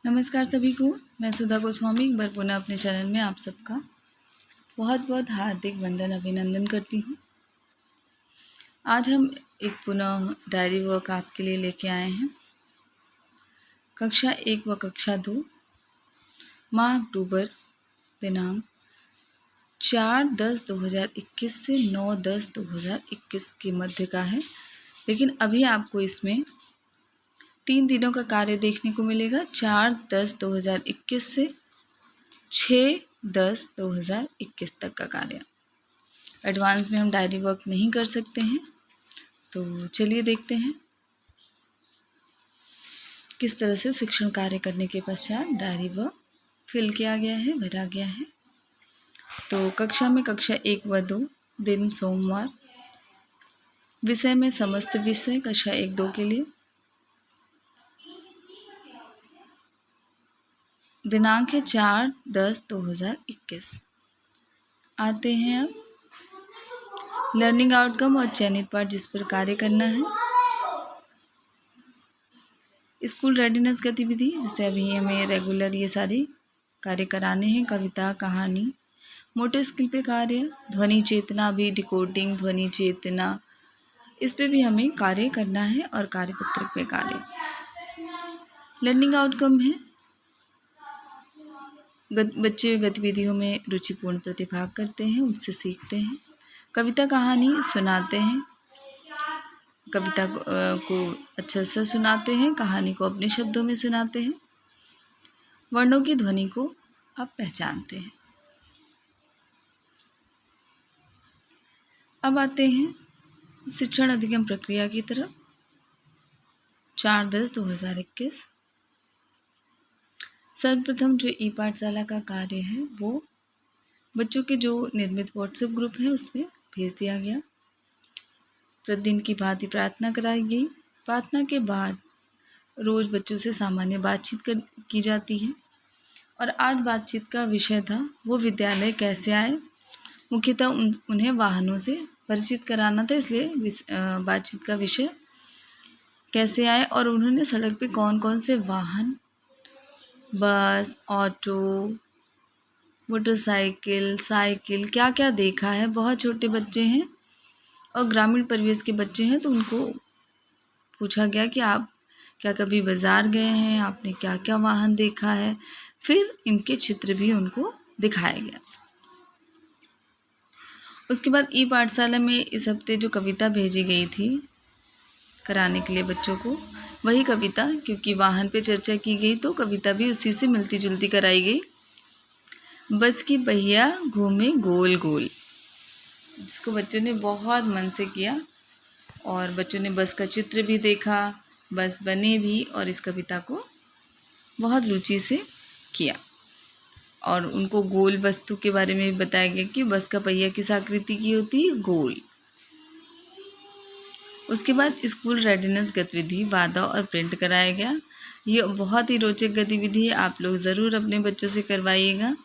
नमस्कार सभी को। मैं सुधा गोस्वामी एक बार पुनः अपने चैनल में आप सबका बहुत बहुत हार्दिक वंदन अभिनंदन करती हूँ। आज हम एक पुनः डायरी वर्क आपके लिए लेके आए हैं। कक्षा 1 व कक्षा 2 माह अक्टूबर दिनांक 4/10/2021 से 9/10/2021 के मध्य का है। लेकिन अभी आपको इसमें 3 दिनों का कार्य देखने को मिलेगा। 4/10/2021 से 6/10/2021 तक का कार्य। एडवांस में हम डायरी वर्क नहीं कर सकते हैं, तो चलिए देखते हैं किस तरह से शिक्षण कार्य करने के पश्चात डायरी वर्क फिल किया गया है, भरा गया है। तो कक्षा में कक्षा 1 व 2 दिन सोमवार, विषय में समस्त विषय कक्षा 1-2 के लिए। दिनांक है 4/10/2021। आते हैं अब लर्निंग आउटकम और चयनित पाठ जिस पर कार्य करना है। स्कूल रेडीनेस गतिविधि, जैसे अभी हमें रेगुलर ये सारी कार्य कराने हैं। कविता, कहानी, मोटे स्किल पे कार्य, ध्वनि चेतना, भी डिकोडिंग, ध्वनि चेतना, इस पे भी हमें कार्य करना है और कार्यपत्रक पे कार्य। लर्निंग आउटकम है बच्चे गतिविधियों में रुचिपूर्ण प्रतिभाग करते हैं, उससे सीखते हैं। कविता, कहानी सुनाते हैं, कविता को अच्छा सा सुनाते हैं, कहानी को अपने शब्दों में सुनाते हैं। वर्णों की ध्वनि को आप पहचानते हैं। अब आते हैं शिक्षण अधिगम प्रक्रिया की तरफ। 4/10/2021। सर्वप्रथम जो ई पाठशाला का कार्य है वो बच्चों के जो निर्मित व्हाट्सएप ग्रुप है उसमें भेज दिया गया। प्रतिदिन की भांति प्रार्थना कराई गई। प्रार्थना के बाद रोज़ बच्चों से सामान्य बातचीत की जाती है। और आज बातचीत का विषय था वो विद्यालय कैसे आए। मुख्यतः उन्हें वाहनों से परिचित कराना था, इसलिए बातचीत का विषय कैसे आए और उन्होंने सड़क पे कौन कौन से वाहन, बस, ऑटो, मोटरसाइकिल, साइकिल, क्या क्या देखा है। बहुत छोटे बच्चे हैं और ग्रामीण परिवेश के बच्चे हैं, तो उनको पूछा गया कि आप क्या कभी बाज़ार गए हैं, आपने क्या क्या वाहन देखा है। फिर इनके चित्र भी उनको दिखाया गया। उसके बाद ई पाठशाला में इस हफ्ते जो कविता भेजी गई थी कराने के लिए बच्चों को, वही कविता, क्योंकि वाहन पे चर्चा की गई तो कविता भी उसी से मिलती जुलती कराई गई। बस की पहिया घूमे गोल गोल, जिसको बच्चों ने बहुत मन से किया और बच्चों ने बस का चित्र भी देखा, बस बने भी और इस कविता को बहुत रुचि से किया। और उनको गोल वस्तु के बारे में भी बताया गया कि बस का पहिया किस आकृति की होती है, गोल। उसके बाद स्कूल रेडीनेस गतिविधि वादा और प्रिंट कराया गया। ये बहुत ही रोचक गतिविधि है, आप लोग ज़रूर अपने बच्चों से करवाइएगा।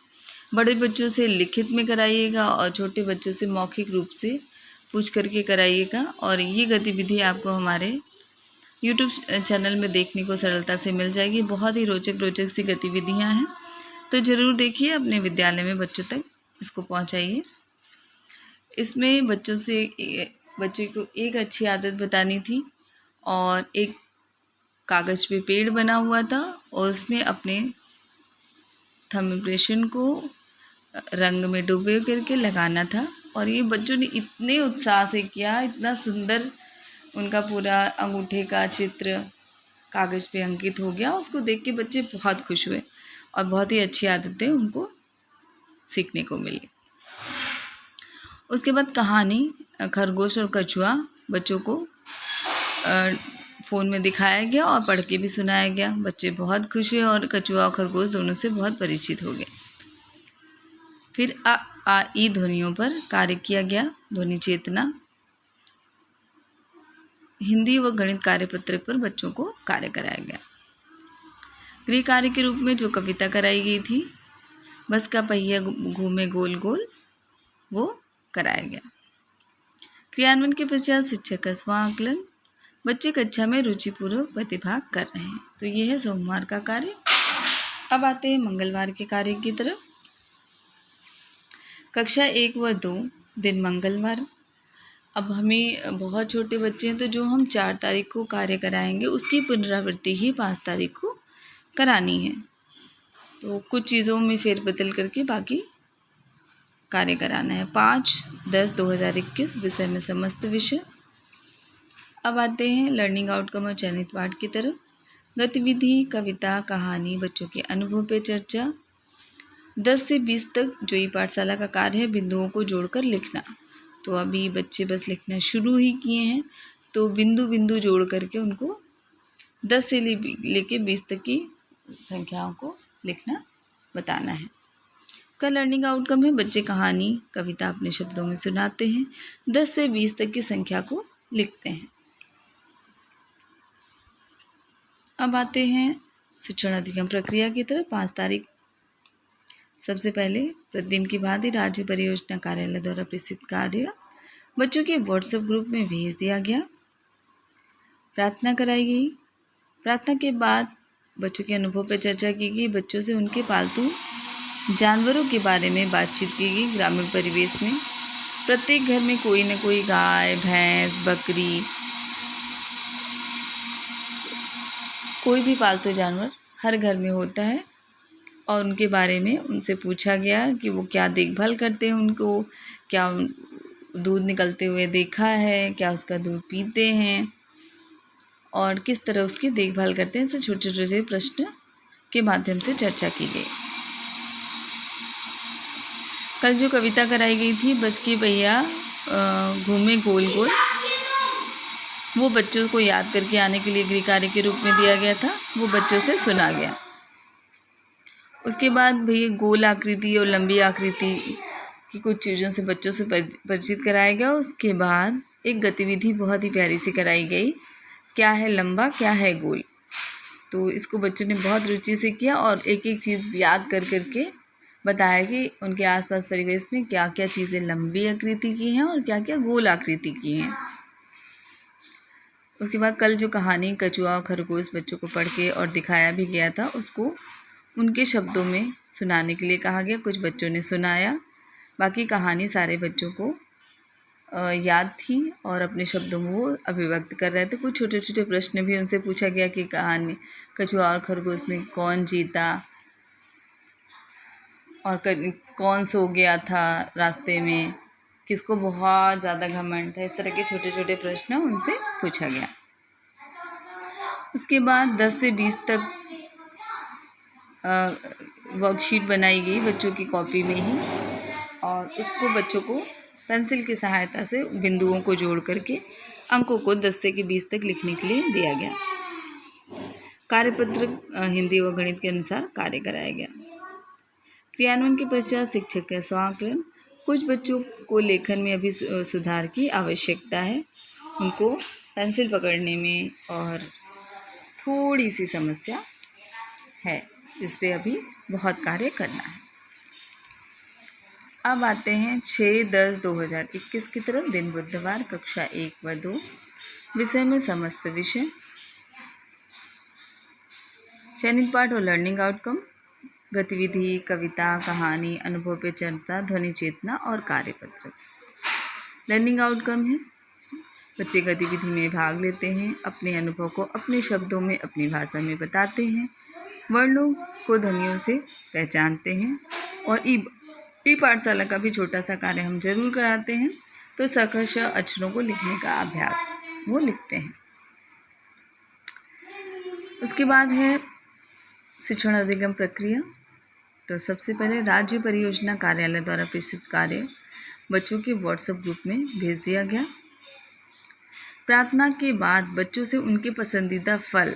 बड़े बच्चों से लिखित में कराइएगा और छोटे बच्चों से मौखिक रूप से पूछ करके कराइएगा। और ये गतिविधि आपको हमारे YouTube चैनल में देखने को सरलता से मिल जाएगी। बहुत ही रोचक सी गतिविधियाँ हैं, तो ज़रूर देखिए, अपने विद्यालय में बच्चों तक इसको पहुँचाइए। इसमें बच्चे को एक अच्छी आदत बतानी थी और एक कागज़ पे पेड़ बना हुआ था और उसमें अपने थंब इम्प्रेशन को रंग में डुबो करके लगाना था। और ये बच्चों ने इतने उत्साह से किया, इतना सुंदर उनका पूरा अंगूठे का चित्र कागज़ पे अंकित हो गया। उसको देख के बच्चे बहुत खुश हुए और बहुत ही अच्छी आदतें उनको सीखने को मिली। उसके बाद कहानी खरगोश और कछुआ बच्चों को फ़ोन में दिखाया गया और पढ़ के भी सुनाया गया। बच्चे बहुत खुश हुए और कछुआ और खरगोश दोनों से बहुत परिचित हो गए। फिर आ ई ध्वनियों पर कार्य किया गया। ध्वनि चेतना, हिंदी व गणित कार्यपत्रक पर बच्चों को कार्य कराया गया। गृह कार्य के रूप में जो कविता कराई गई थी, बस का पहिया घूमे गोल गोल, वो कराया गया। क्रियान्वयन के पश्चात शिक्षक का स्व आकलन, बच्चे कक्षा में रुचिपूर्वक प्रतिभाग कर रहे हैं। तो ये है सोमवार का कार्य। अब आते हैं मंगलवार के कार्य की तरफ। कक्षा 1 व 2 दिन मंगलवार। अब हमें बहुत छोटे बच्चे हैं तो जो हम 4 तारीख को कार्य कराएंगे उसकी पुनरावृत्ति ही 5 तारीख को करानी है। तो कुछ चीज़ों में फेरबदल करके बाकी कार्य कराना है। 5/10/2021 विषय में समस्त विषय। अब आते हैं लर्निंग आउटकम और चयनित पाठ की तरफ। गतिविधि, कविता, कहानी, बच्चों के अनुभव पे चर्चा। 10 से 20 तक जो ये पाठशाला का कार्य है, बिंदुओं को जोड़कर लिखना। तो अभी बच्चे बस लिखना शुरू ही किए हैं, तो बिंदु बिंदु जोड़ करके उनको 10 से लेके 20 तक की संख्याओं को लिखना बताना है। इसका लर्निंग आउटकम है बच्चे कहानी, कविता अपने शब्दों में सुनाते हैं, 10 से 20 तक की संख्या को लिखते हैं। अब आते हैं शिक्षण अधिगम प्रक्रिया की तरफ। 5 तारीख सबसे पहले प्रतिदिन की भांति राज्य परियोजना कार्यालय द्वारा प्रेषित कार्य बच्चों के व्हाट्सएप ग्रुप में भेज दिया गया। प्रार्थना कराई गई। प्रार्थना के बाद बच्चों के अनुभव पर चर्चा की गई। बच्चों से उनके पालतू जानवरों के बारे में बातचीत की गई। ग्रामीण परिवेश में प्रत्येक घर में कोई न कोई गाय, भैंस, बकरी, कोई भी पालतू जानवर हर घर में होता है और उनके बारे में उनसे पूछा गया कि वो क्या देखभाल करते हैं, उनको क्या दूध निकलते हुए देखा है, क्या उसका दूध पीते हैं और किस तरह उसकी देखभाल करते हैं। ऐसे छोटे छोटे प्रश्न के माध्यम से चर्चा की गई। कल जो कविता कराई गई थी, बस की भैया घूमे गोल गोल, वो बच्चों को याद करके आने के लिए गृह कार्य के रूप में दिया गया था। वो बच्चों से सुना गया। उसके बाद भैया गोल आकृति और लंबी आकृति की कुछ चीज़ों से बच्चों से परिचित कराया गया। उसके बाद एक गतिविधि बहुत ही प्यारी सी कराई गई, क्या है लंबा, क्या है गोल। तो इसको बच्चों ने बहुत रुचि से किया और एक एक चीज़ याद कर करके बताया कि उनके आसपास परिवेश में क्या क्या चीज़ें लंबी आकृति की हैं और क्या क्या गोल आकृति की हैं। उसके बाद कल जो कहानी कछुआ और खरगोश बच्चों को पढ़ के और दिखाया भी गया था, उसको उनके शब्दों में सुनाने के लिए कहा गया। कुछ बच्चों ने सुनाया, बाकी कहानी सारे बच्चों को याद थी और अपने शब्दों में वो अभिव्यक्त कर रहे थे। कुछ छोटे छोटे प्रश्न भी उनसे पूछा गया कि कहानी कछुआ और खरगोश में कौन जीता और कौन सो गया था रास्ते में, किसको बहुत ज़्यादा घमंड था। इस तरह के छोटे छोटे प्रश्न उनसे पूछा गया। उसके बाद 10 से 20 तक वर्कशीट बनाई गई बच्चों की कॉपी में ही और इसको बच्चों को पेंसिल की सहायता से बिंदुओं को जोड़ करके अंकों को 10 से 20 तक लिखने के लिए दिया गया। कार्यपत्र हिंदी व गणित के अनुसार कार्य कराया गया। क्रियान्वयन के पश्चात शिक्षक का स्वांकलन। कुछ बच्चों को लेखन में अभी सुधार की आवश्यकता है, उनको पेंसिल पकड़ने में और थोड़ी सी समस्या है, इस पे अभी बहुत कार्य करना है। अब आते हैं 6/10/2021 की तरफ। दिन बुधवार, कक्षा 1 व 2 विषय में समस्त विषय। चयनित पाठ और लर्निंग आउटकम। गतिविधि, कविता, कहानी, अनुभव पे चर्चा, ध्वनि चेतना और कार्यपत्र। लर्निंग आउटकम है बच्चे गतिविधि में भाग लेते हैं, अपने अनुभव को अपने शब्दों में अपनी भाषा में बताते हैं, वर्णों को ध्वनियों से पहचानते हैं और ई पाठशाला का भी छोटा सा कार्य हम जरूर कराते हैं। तो सकर्ष अक्षरों को लिखने का अभ्यास वो लिखते हैं। उसके बाद है शिक्षण अधिगम प्रक्रिया। तो सबसे पहले राज्य परियोजना कार्यालय द्वारा प्रेषित कार्य बच्चों के व्हाट्सएप ग्रुप में भेज दिया गया। प्रार्थना के बाद बच्चों से उनके पसंदीदा फल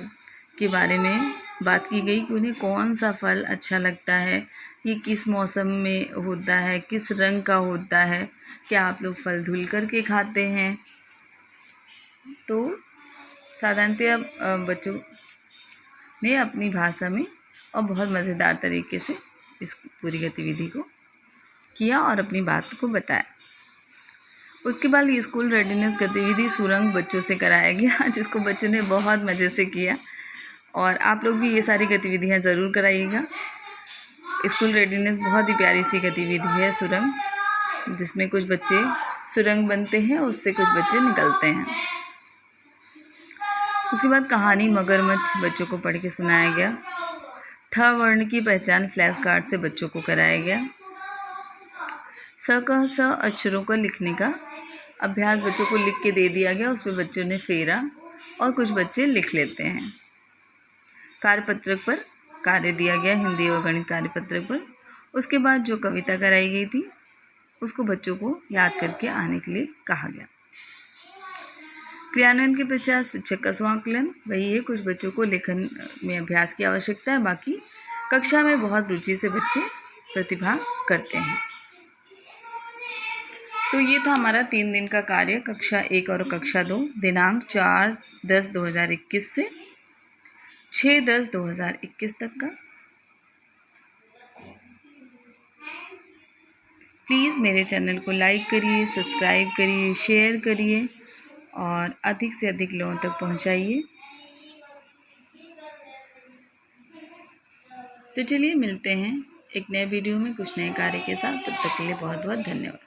के बारे में बात की गई कि उन्हें कौन सा फल अच्छा लगता है, ये किस मौसम में होता है, किस रंग का होता है, क्या आप लोग फल धुल करके खाते हैं। तो साधारणतः बच्चों ने अपनी भाषा में और बहुत मज़ेदार तरीके से इस पूरी गतिविधि को किया और अपनी बात को बताया। उसके बाद स्कूल रेडीनेस गतिविधि सुरंग बच्चों से कराया गया, जिसको बच्चों ने बहुत मज़े से किया और आप लोग भी ये सारी गतिविधियाँ ज़रूर कराइएगा। स्कूल रेडीनेस बहुत ही प्यारी सी गतिविधि है सुरंग, जिसमें कुछ बच्चे सुरंग बनते हैं, उससे कुछ बच्चे निकलते हैं। उसके बाद कहानी मगरमच्छ बच्चों को पढ़ के सुनाया गया। ठ वर्ण की पहचान फ्लैश कार्ड से बच्चों को कराया गया। स क स अक्षरों का लिखने का अभ्यास बच्चों को लिख के दे दिया गया, उस पर बच्चों ने फेरा और कुछ बच्चे लिख लेते हैं। कार्यपत्रक पर कार्य दिया गया, हिंदी और गणित कार्यपत्रक पर। उसके बाद जो कविता कराई गई थी उसको बच्चों को याद करके आने के लिए कहा गया। क्रियान्वयन के पश्चात शिक्षक का स्वांकलन वही है, कुछ बच्चों को लेखन में अभ्यास की आवश्यकता है, बाकी कक्षा में बहुत रुचि से बच्चे प्रतिभा करते हैं। तो ये था हमारा 3 दिन का कार्य कक्षा 1 और कक्षा 2, दिनांक 4/10/2021 से 6/10/2021 तक का। प्लीज़ मेरे चैनल को लाइक करिए, सब्सक्राइब करिए, शेयर करिए और अधिक से अधिक लोगों तक पहुंचाइए। तो चलिए मिलते हैं एक नए वीडियो में कुछ नए कार्य के साथ। तब तक के लिए बहुत बहुत धन्यवाद।